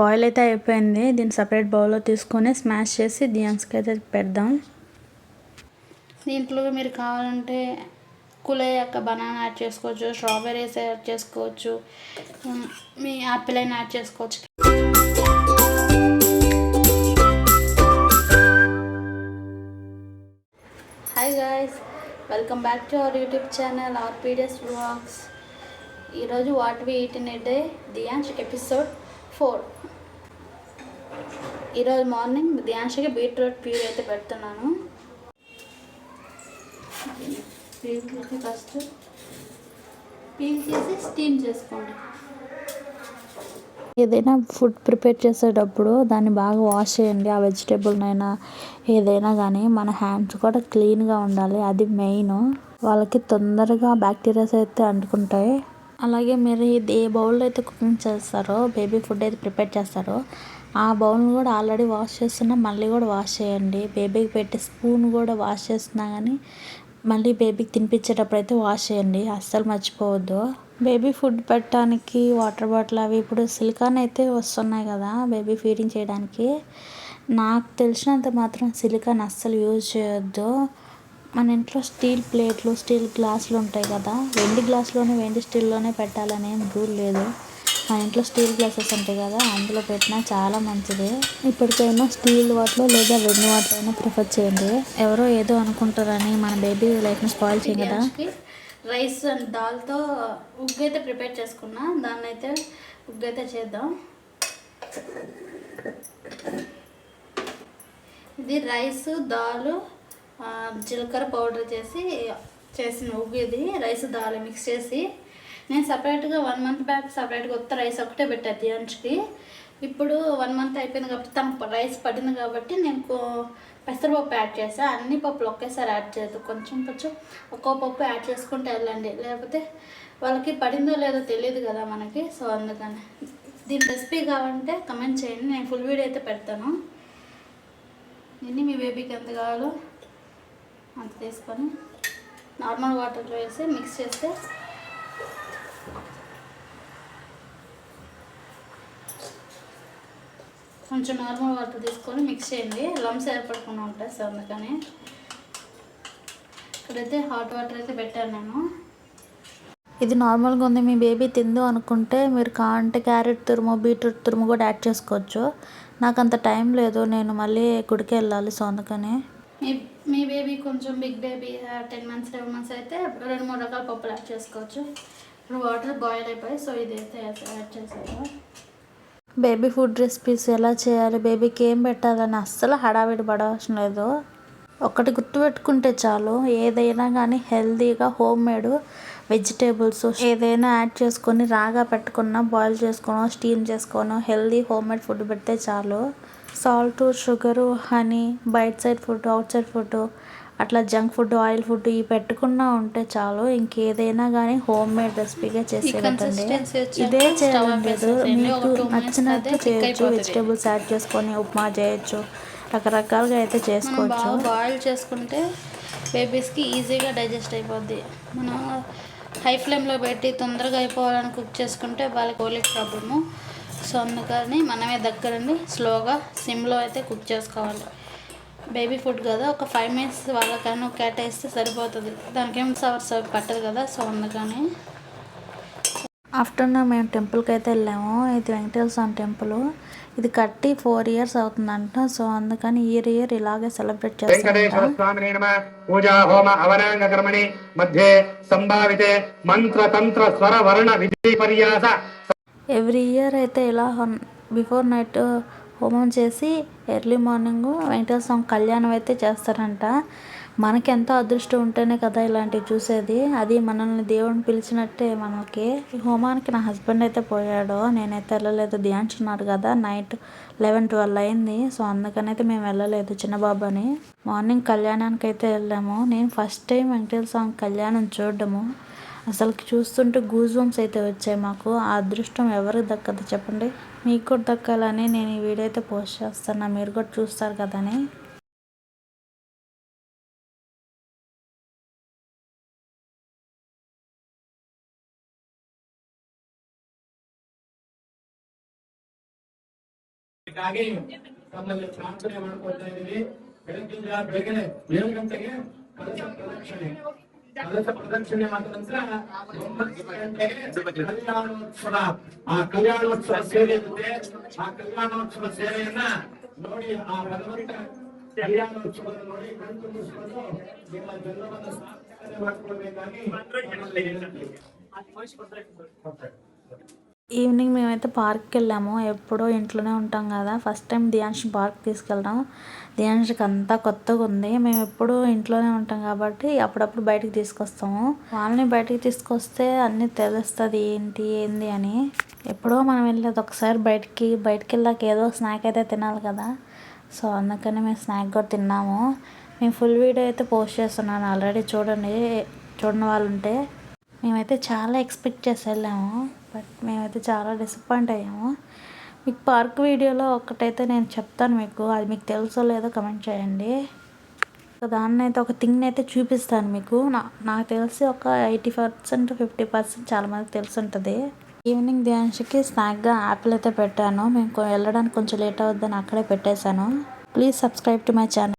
Boil అయితే అయిపోయింది. దీన్ని సపరేట్ బౌల్లో తీసుకొని స్మాష్ చేసి దియాన్స్కి అయితే పెడదాం. దీంట్లో మీరు కావాలంటే కూల్ అయ్యాక బనానా యాడ్ చేసుకోవచ్చు, స్ట్రాబెర్రీస్ యాడ్ చేసుకోవచ్చు, మీ యాపిల్ అయినా యాడ్ చేసుకోవచ్చు. Hi guys, welcome back to our YouTube channel ఆర్పీడియస్ వ్లాగ్స్. ఈరోజు what we eat in a day Diyansh episode 4. ఈరోజు మార్నింగ్ దియాన్ష్కి బీట్రూట్ ప్యూర్ అయితే పెడుతున్నాను. ఫస్ట్ పీల్ చేసి స్టీమ్ చేసుకోండి. ఏదైనా ఫుడ్ ప్రిపేర్ చేసేటప్పుడు దాన్ని బాగా వాష్ చేయండి. ఆ వెజిటేబుల్నైనా ఏదైనా కానీ మన హ్యాండ్స్ కూడా క్లీన్గా ఉండాలి. అది మెయిన్. వాళ్ళకి తొందరగా బ్యాక్టీరియాస్ అయితే అంటుకుంటాయి. అలాగే మీరు ఇది ఏ బౌల్లో అయితే కుకింగ్ చేస్తారో, బేబీ ఫుడ్ అయితే ప్రిపేర్ చేస్తారో ఆ బౌల్ని కూడా ఆల్రెడీ వాష్ చేస్తున్నా మళ్ళీ కూడా వాష్ చేయండి. బేబీకి పెట్టే స్పూన్ కూడా వాష్ చేస్తున్నా కానీ మళ్ళీ బేబీకి తినిపించేటప్పుడు అయితే వాష్ చేయండి. అస్సలు మర్చిపోవద్దు. బేబీ ఫుడ్ పెట్టడానికి వాటర్ బాటిల్ అవి ఇప్పుడు సిలికాన్ అయితే వస్తున్నాయి కదా బేబీ ఫీడింగ్ చేయడానికి. నాకు తెలిసినంత మాత్రం సిలికాన్ అస్సలు యూజ్ చేయొద్దు. మన ఇంట్లో స్టీల్ ప్లేట్లు, స్టీల్ గ్లాసులు ఉంటాయి కదా, వెండి గ్లాసులోనే వెండి స్టీల్లోనే పెట్టాలని ఏం రూల్ లేదు. మా ఇంట్లో స్టీల్ గ్లాసెస్ ఉంటాయి కదా, అందులో పెట్టినా చాలా మంచిది. ఇప్పటికైనా స్టీల్ వాటిలో లేదా వెండి వాటిలో అయినా ప్రిఫర్ చేయండి. ఎవరో ఏదో అనుకుంటారని మన బేబీ లైఫ్ని స్పాయిల్ చేయం కదా. రైస్ అండ్ దాల్తో ఉగ్గు అయితే ప్రిపేర్ చేసుకున్నా, దాన్ని అయితే ఉగ్గు అయితే చేద్దాం. ఇది రైస్, దాల్, జీలకర్ర పౌడర్ చేసిన ఉగ్గు. ఇది రైస్ దాల్ మిక్స్ చేసి నేను సపరేట్గా 1 month బ్యాక్ సపరేట్గా కొత్త రైస్ ఒకటే పెట్టాను దియాన్ష్కి. ఇప్పుడు 1 month అయిపోయింది కాబట్టి తనకు రైస్ పడింది కాబట్టి నేను పెసరపప్పు యాడ్ చేసాను. అన్ని పప్పులు ఒకేసారి యాడ్ చేయదు, కొంచెం కొంచెం ఒక్కో పప్పు యాడ్ చేసుకుంటూ వెళ్ళండి, లేకపోతే వాళ్ళకి పడిందో లేదో తెలియదు కదా మనకి. సో అందుకని దీని రెసిపీ కావాలంటే కమెంట్ చేయండి, నేను ఫుల్ వీడియో అయితే పెడతాను. దీన్ని మీ బేబీకి ఎంత కావాలో అంత తీసుకొని నార్మల్ వాటర్లో వేసి మిక్స్ చేస్తే కొంచెం నార్మల్ వాటర్ తీసుకొని మిక్స్ చేయండి, లమ్స్ ఏర్పడకుండా ఉంటాయి. సో అందుకని ఇక్కడైతే హాట్ వాటర్ అయితే పెట్టాను నేను. ఇది నార్మల్గా ఉంది, మీ బేబీ తిందు అనుకుంటే మీరు కావాలంటే క్యారెట్ తురుము, బీట్రూట్ తురుము కూడా యాడ్ చేసుకోవచ్చు. నాకు అంత టైం లేదు, నేను మళ్ళీ గుడికి వెళ్ళాలి. సో అందుకని మీ బేబీ కొంచెం బిగ్ బేబీ 10 months 11 months అయితే 2-3 రకాల పప్పులు యాడ్ చేసుకోవచ్చు. ఇప్పుడు వాటర్ బాయిల్ అయిపోయి సో ఇదైతే యాడ్ చేసాను. బేబీ ఫుడ్ రెసిపీస్ ఎలా చేయాలి, బేబీకి ఏం పెట్టాలని అస్సలు హడావిడి పడవలసిన లేదు. ఒకటి గుర్తుపెట్టుకుంటే చాలు, ఏదైనా కానీ హెల్తీగా హోమ్ మేడ్ వెజిటేబుల్స్ ఏదైనా యాడ్ చేసుకొని రాగా పెట్టుకున్న బాయిల్ చేసుకునో స్టీమ్ చేసుకునో హెల్తీ హోమ్ మేడ్ ఫుడ్ పెడితే చాలు. సాల్ట్, షుగరు, హనీ, బయట side food, outside food, అట్లా జంక్ ఫుడ్, ఆయిల్ ఫుడ్ ఇవి పెట్టుకున్నా ఉంటే చాలు. ఇంకేదైనా కానీ హోమ్ మేడ్ రెసిపీగా చేసేటండి. ఇదే చేయలేదు, మీకు నచ్చినట్టు చేయొచ్చు. వెజిటేబుల్స్ యాడ్ చేసుకొని ఉప్మా చేయొచ్చు, రకరకాలుగా అయితే చేసుకోవచ్చు. బాయిల్ చేసుకుంటే బేబీస్కి ఈజీగా డైజెస్ట్ అయిపోద్ది. మనం హై ఫ్లేమ్లో పెట్టి తొందరగా అయిపోవాలని కుక్ చేసుకుంటే వాళ్ళకి కోలిక్ ప్రాబ్లము. సో అందుకని మనమే దగ్గరండి స్లోగా సిమ్లో అయితే కుక్ చేసుకోవాలి. బేబీ ఫుడ్ కదా, ఒక 5 minutes వాళ్ళకైనా కేటాయిస్తే సరిపోతుంది, దానికి ఏం అవర్స్ పట్టదు కదా. సో అందుకని ఆఫ్టర్నూన్ మేము టెంపుల్కి అయితే వెళ్ళాము. ఇది వెంకటేశ్వర స్వామి టెంపుల్. ఇది కట్టి 4 years అవుతుందంట. సో అందుకని ఇయర్ ఇలాగే సెలబ్రేట్ చేస్తాం. ఎవ్రీ ఇయర్ అయితే ఇలా బిఫోర్ నైట్ హోమం చేసి ఎర్లీ మార్నింగ్ వెంకటేశ్వర స్వామి కళ్యాణం అయితే చేస్తారంట. మనకి ఎంతో అదృష్టం ఉంటేనే కదా ఇలాంటివి చూసేది. అది మనల్ని దేవుడిని పిలిచినట్టే మనకి. ఈ హోమానికి నా హస్బెండ్ అయితే పోయాడు, నేనైతే వెళ్ళలేదు. ధ్యాన్స్ ఉన్నారు కదా, నైట్ 11-12 అయింది. సో అందుకనైతే మేము వెళ్ళలేదు చిన్న బాబు అని. మార్నింగ్ కళ్యాణానికి అయితే వెళ్ళాము. నేను ఫస్ట్ టైం వెంకటేశ్వర స్వామి కళ్యాణం చూడడము. అసలు చూస్తుంటే గూజ్ బంప్స్ అయితే వచ్చాయి మాకు. ఆ అదృష్టం ఎవరికి దక్కదు చెప్పండి. మీకు కూడా దక్కాలని నేను ఈ వీడియో అయితే పోస్ట్ చేస్తాను, మీరు కూడా చూస్తారు కదని. ಹಾಗಾಗಿ ತಮ್ಮಲ್ಲಿ ಪ್ರಾರ್ಥನೆ ಮಾಡ್ಕೊಳ್ತಾ ಇದೀವಿ. ಬೆಳಗ್ಗೆ 7 ಗಂಟೆಗೆ ಕಲಶ ಪ್ರದಕ್ಷಿಣೆ ಆದ ನಂತರ 9 ಗಂಟೆಗೆ ಕಲ್ಯಾಣೋತ್ಸವ. ಆ ಕಲ್ಯಾಣೋತ್ಸವ ಸೇವೆ ಇರುತ್ತೆ. ಆ ಕಲ್ಯಾಣೋತ್ಸವ ಸೇವೆಯನ್ನ ನೋಡಿ, ಆ ಭಗವಂತ ಕಲ್ಯಾಣೋತ್ಸವ ನೋಡಿ ಕಣ್ತುಂಬಿಸಿಕೊಂಡು ನಿಮ್ಮ ಜನ್ಮವನ್ನು ಸಾರ್ಥಕತೆ ಮಾಡ್ಕೊಳ್ಬೇಕಾಗಿ ఈవినింగ్ మేమైతే పార్క్కి వెళ్ళాము. ఎప్పుడో ఇంట్లోనే ఉంటాం కదా, ఫస్ట్ టైం దియాన్ష్ పార్క్ తీసుకెళ్ళడం. దియాన్ష్కి అంతా కొత్తగా ఉంది. మేము ఎప్పుడూ ఇంట్లోనే ఉంటాం కాబట్టి అప్పుడప్పుడు బయటికి తీసుకొస్తాము. వాళ్ళని బయటికి తీసుకొస్తే అన్నీ తెలుస్తుంది ఏంది అని. ఎప్పుడో మనం వెళ్ళేది ఒకసారి బయటికి వెళ్ళాక ఏదో స్నాక్ అయితే తినాలి కదా, సో అందుకని మేము స్నాక్ కూడా తిన్నాము. మేము ఫుల్ వీడియో అయితే పోస్ట్ చేస్తున్నాను ఆల్రెడీ, చూడని వాళ్ళు ఉంటే. మేమైతే చాలా ఎక్స్పెక్ట్ చేసి వెళ్ళాము, బట్ మేమైతే చాలా డిసప్పాయింట్ అయ్యాము. మీకు పార్క్ వీడియోలో ఒకటైతే నేను చెప్తాను మీకు, అది మీకు తెలుసో లేదో కమెంట్ చేయండి. దాన్ని అయితే ఒక థింగ్ని అయితే చూపిస్తాను మీకు. నాకు తెలిసి ఒక 80% 50% చాలా మందికి తెలిసి ఉంటుంది. ఈవినింగ్ ధ్యాన్స్కి స్నాక్గా యాపిల్ అయితే పెట్టాను. మేము వెళ్ళడానికి కొంచెం లేట్ అవుద్దని అక్కడే పెట్టేశాను. Please subscribe to my channel.